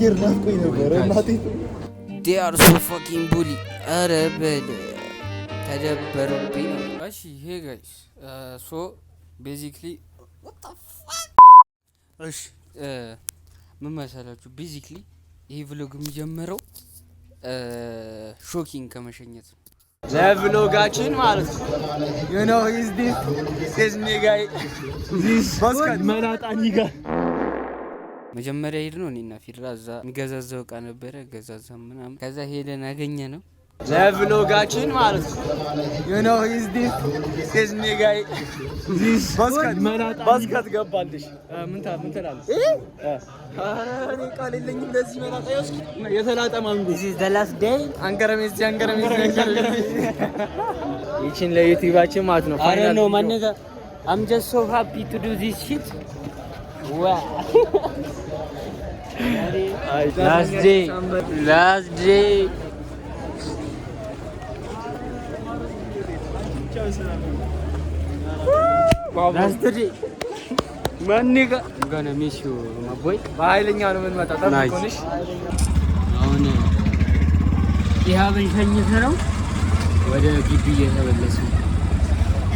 አየር ናፍቆኝ ነበር እናቴ they are so fucking bully ኧረ በል ተደበሩብኝ ነው። እሺ ሄ ጋይስ ሶ ቤዚክሊ what the fuck እሺ ምን መሰላችሁ ቤዚክሊ ይሄ vlog የሚጀምረው ሾኪንግ ከመሸኘት ነው። ለቭሎጋችን ማለት ነው you know is this nigga this basket መላጣኒ ጋር መጀመሪያ ሄድነው እኔና ፊራ እዛ እንገዛዛው እቃ ነበረ ገዛዛ ምናምን ከዛ ሄደን አገኘ ነው ለቭሎጋችን ማለት ነው you know is this nigga this basket መላጣኒ ባስኬት ገባልሽ ምን ትላለሽ አረ ቃል የለኝም እንደዚህ መላጣ ይወስድ የተላጠ ማንጎ this is the last day አንገረሜስ ይቺን ለዩቲዩባችን ማለት ነው ፋይናል ነው ማነጋ I'm just so happy to do this shit wow last day last day ማንጋ ገና ሚስ ዩ ማቦይ በኃይለኛው ነው ምን መጣ ተቆንሽ አሁን ይሃብን ሸኝተነው ወደ ግቢ እየተመለሰ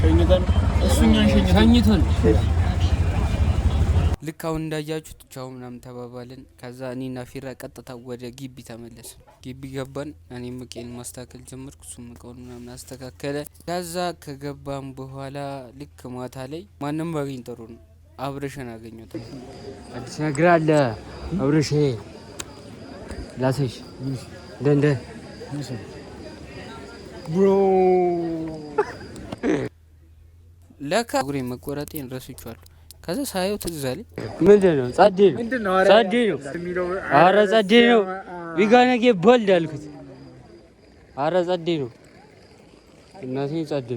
ሸኝተን እሱኛን ሸኝተን ልክ አሁን እንዳያችሁት ቻው ምናምን ተባባልን። ከዛ እኔና ፊራ ቀጥታ ወደ ግቢ ተመለስን። ግቢ ገባን። እኔም እቄን ማስተካከል ጀመርኩ፣ እሱም እቃውን ምናምን አስተካከለ። ከዛ ከገባን በኋላ ልክ ማታ ላይ ማንም ባገኝ ጥሩ ነው አብረሽን አገኘሁት። አዲስ ነገር አለ አብረሽ ላሰሽ ደንደ ብሮ ለካ ጉሬ መቆረጤን ረስቻለሁ። ከዛ ሳየው ትዝ አለኝ ምንድነው ጻዴ ነው ኧረ ጻዴ ነው ቢጋነጌ ቦልድ አልኩት። ኧረ ጻዴ ነው እናቴ ጻዴ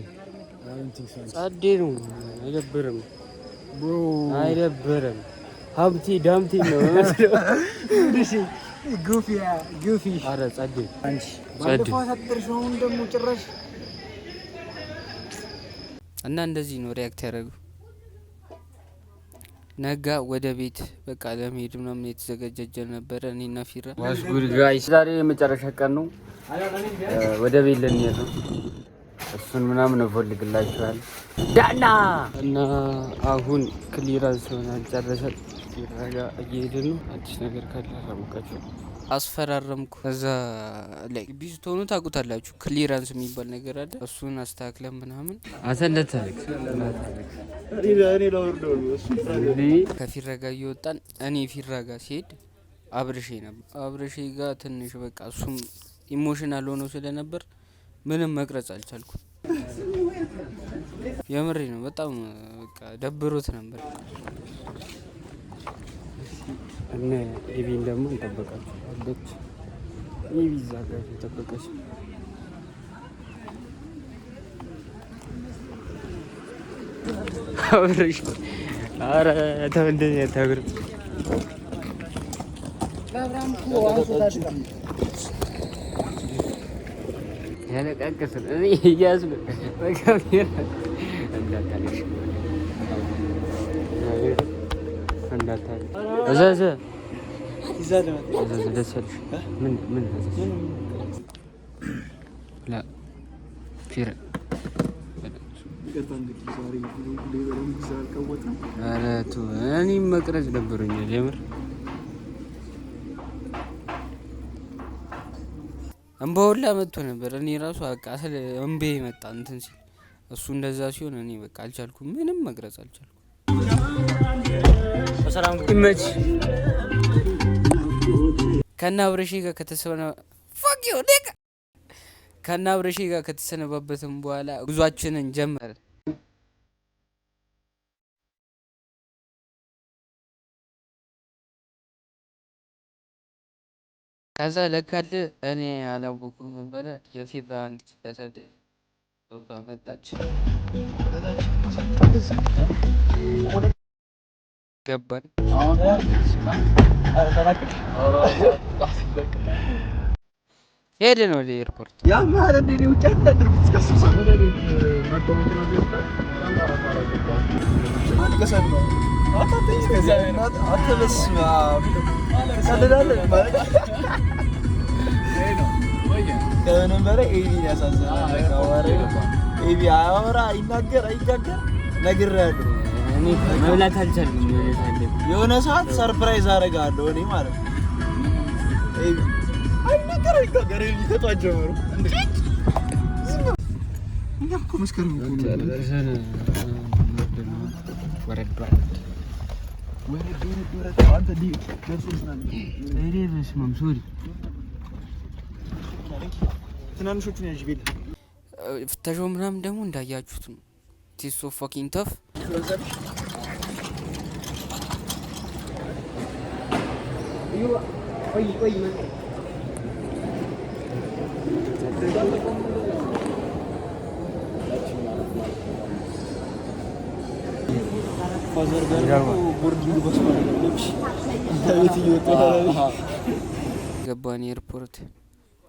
ነው አይደብርም ብሮ አይደብርም ሀብቲ ዳምቲ ነው መስሎ እንዴ ጉፊ ኧረ ጻዴ አንቺ ባለፈው አጥርሽው እንደሞ ጭራሽ እና እንደዚህ ነው ሪያክት ያደረገው። ነጋ ወደ ቤት በቃ ለመሄድ ምናምን የተዘጋጀጀ ነበረ እኔና ፊራ። ዋስ ጉድ ጋይስ ዛሬ የመጨረሻ ቀን ነው። ወደ ቤት ልንሄድ ነው። እሱን ምናምን እፈልግላችኋል ዳና እና አሁን ክሊራንስ ሆናል ጨረሰን። ፊራ ጋር እየሄድን ነው። አዲስ ነገር ካለ አሳውቃችሁ አስፈራረምኩ። ከዛ ላይ ቢስቶኑ ታውቁታላችሁ ክሊራንስ የሚባል ነገር አለ። እሱን አስተካክለን ምናምን አሰለተልክ እኔ ለወርዶ ከፊራ ጋር እየወጣን እኔ ፊራ ጋር ሲሄድ አብርሼ ነበር። አብርሼ ጋር ትንሽ በቃ እሱም ኢሞሽናል ሆኖ ስለነበር ምንም መቅረጽ አልቻልኩም። የምሬ ነው በጣም በቃ ደብሮት ነበር። እና ኢቪን ደግሞ እንጠበቃችሁ አለች። ኢቪ ዛጋት ተጠበቀች። አብረሽ አረ ተወልደኝ ታብር ባብራምኩ አሰታታ ያለቀቀስ እኔ ያዝም በካሜራ እንዳታለሽ እንዳታለሽ እዛዘ ደሰልሽ ምን ላ ፊራ አረቱ እኔ መቅረጽ ነበረኛል የምር እንባውላ መጥቶ ነበር። እኔ ራሱ በቃ አሰለ እንቤ መጣ እንትን ሲል እሱ እንደዛ ሲሆን እኔ በቃ አልቻልኩም፣ ምንም መቅረጽ አልቻልኩም። ሰላም ይመች ከና አብረሺ ጋር ከተሰነባበትን በኋላ ጉዟችንን ጀመረ። ከዛ ለካለ እኔ አላወኩም ነበረ የፊራ አንድ ተሰደ መጣች ገባን ሄደን ወደ ኤርፖርት ያ ማለት ነው ውጭ አታድርጉ እስከ አታጥኝ አትበስማ ቀልዳለህ ማለት ከምንም በላይ ኤቢን ያሳዝናል። ኤቢ አያወራ አይናገር አይጋገር ነግሬሃለሁ። እኔ መብላት አልቻልኩም። የሆነ ሰዓት ሰርፕራይዝ አደርግሃለሁ እኔ ማለት ነው። ኤቢ አይናገር አይጋገር ኤቢ ከጧት ጀምሮ እኛ እኮ መስከረም እኮ ወረድ አንተ ዲ ደርሶናል። እኔ በስመም ሶሪ ትናንሾቹን ያዥ ቤት ፍተሻው ምናምን ደግሞ እንዳያችሁት ነው። ቴስት ኦፍ ፋኪንግ ተፍ ፋዘር ጋር ቦርዲንግ በስማለች ቤት እየወጣ ገባን። ኤርፖርት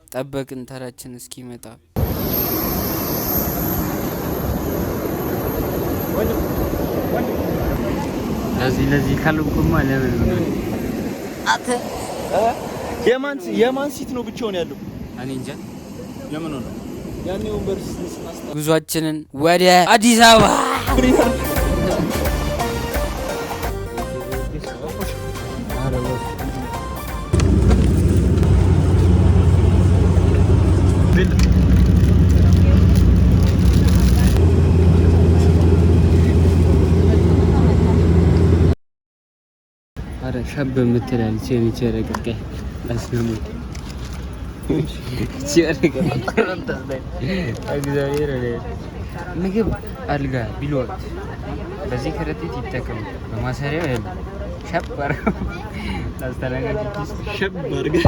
ጠበቅን ተራችን እስኪመጣ። ለዚህ ካልኩማ ለምን አተ የማን ሲት ነው ብቻውን ያለው? እኔ እንጃ የምን ነው ያኔ ወንበር ስናስታ ጉዟችንን ወደ አዲስ አበባ ሸብ የምትላለች የሚቸረቀቀ አስነሙ ምግብ አልጋ ቢሎት በዚህ ከረጢት ይጠቀሙ። በማሰሪያው ያለ ሸብ አርገው ታስተናጋጅ ሸብ አርገው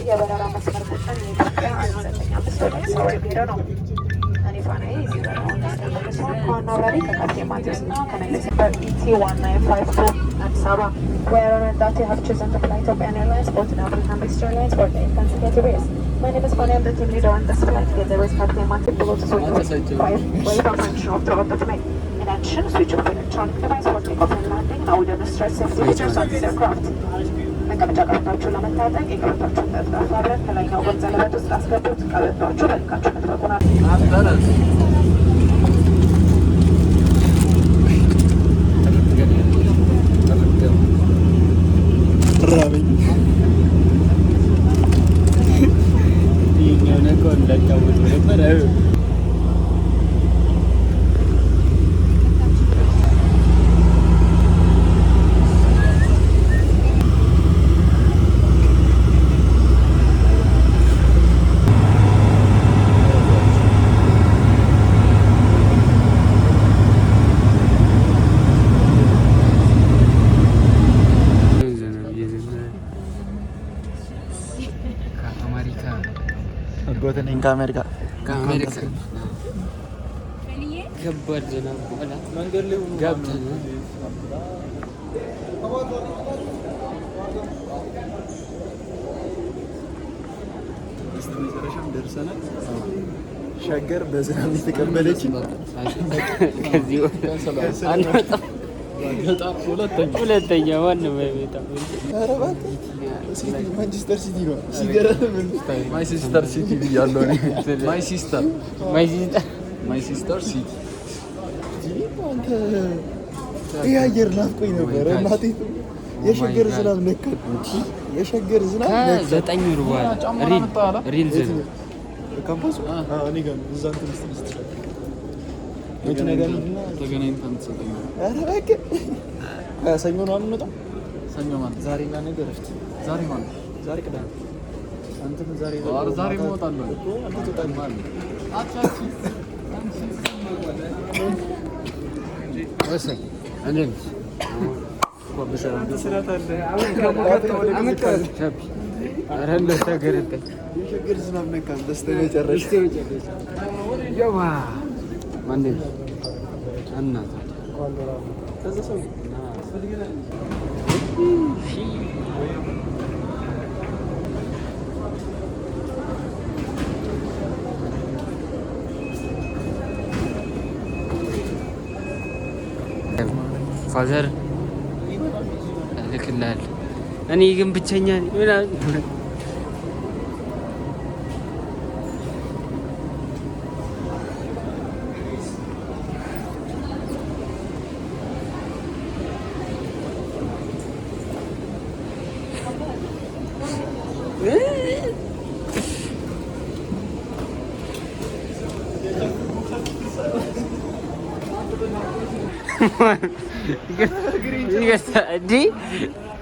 የበረራ መስመር ቁጥር የኢትዮጵያ 995 ወደ ሄደ ነው። ከዋናው በላይ ከካፕቴን ማቴዎስ እና ከነገስ ኢቲ 1952 አዲስ አበባ where that you have chosen to fly Ethiopian Airlines, both African Based Airlines for the consecutive race. My name is Fanny, I'm the team leader on this flight. Together with Captain Matthew, below to switch 5 wave function of the rocket to make. In addition, switch off electronic device for takeoff and landing. Now we demonstrate safety features on this aircraft. መቀመጫ ቀበታችሁ ለመታጠቅ የቀበታችሁን ጠጥራፍ አብረን ከላይኛው ጎን ዘለበት ውስጥ አስገቡት። ቀበታችሁ በልካችሁ መጥበቁናል። ራበኝ ይሄኛው ነገር እንዳታወጡ ነበር። ከአሜሪካ ከባድ ዝናብ በኋላ መንገድ ላይ ገብተን መጨረሻም ደርሰናል። ሸገር በዝናብ የተቀበለች ከዚህ ሁለተኛ ዋናው በቤታ ማንቸስተር ሲቲ ነው ሲገርም ማይ ሲስተር ሲቲ ያለው ነው። ማይ ሲስተር ሲቲ አንተ ያየር ናፍቆኝ ነበር። እናቴ የሸገር ዝናብ ነካት። የሸገር ዝናብ ከ9 ወር በኋላ ሪል ዝናብ ካምፓሱ እኔ ጋር እዛ እንትን ስትል ወጭ ነገር ይልና ተገናኝተን ተሰጠኝ። አረ በቃ ሰኞ ነው የምንመጣው። ሰኞ ማለት ዛሬና ነገ እረፍት። ዛሬ ማለት ዛሬ ቅዳሜ አንተ ዛሬ እወጣለሁ እኮ አንተ ትወጣለህ ማለት አቻቺ ወሰን አንዴም በሰላም አለ አሁን ከሞቀት ወደ ቻፒ አረ እንደተገረጠ የሸገር ዝናብ ነካን። በስተመጨረሻ ያዋ ማንዴ እናታ ፋዘር ልክልሃል። እኔ ግን ብቸኛ ነኝ።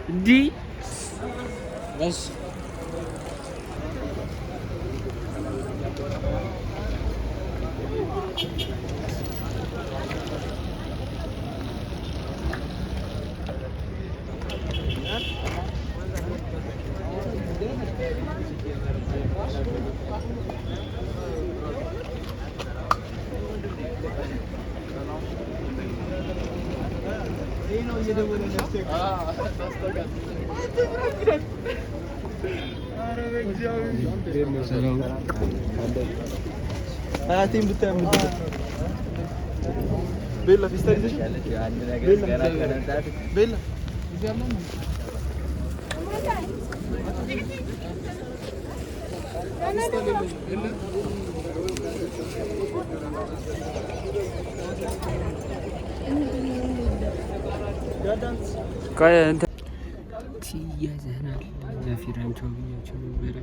di bas Hayatım biten mi? Bella fista gidiş. Bella. Kayak iya sana ya firan coba beri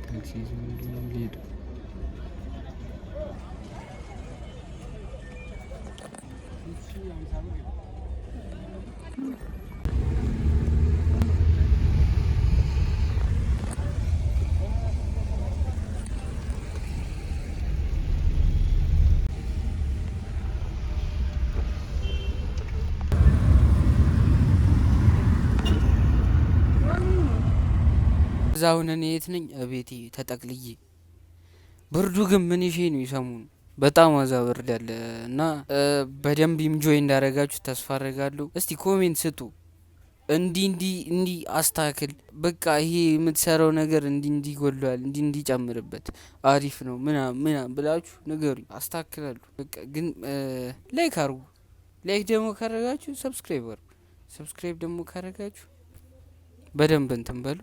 taksi sebelum gitu. ዛውን እኔ የት ነኝ? እቤቴ ተጠቅልዬ። ብርዱ ግን ምን ይሄ ነው ይሰሙን በጣም አዛ ብርድ አለ እና በደንብ ኢንጆይ እንዳረጋችሁ ተስፋ አደርጋለሁ። እስቲ ኮሜንት ስጡ። እንዲ አስተካክል፣ በቃ ይሄ የምትሰራው ነገር እንዲ ጎሏል፣ እንዲ ጨምርበት፣ አሪፍ ነው ምናምን ብላችሁ ንገሩኝ፣ አስተካክላለሁ። በቃ ግን ላይክ አርጉ። ላይክ ደግሞ ካረጋችሁ ሰብስክራይብ ደግሞ ካረጋችሁ በደንብ እንትን በሉ።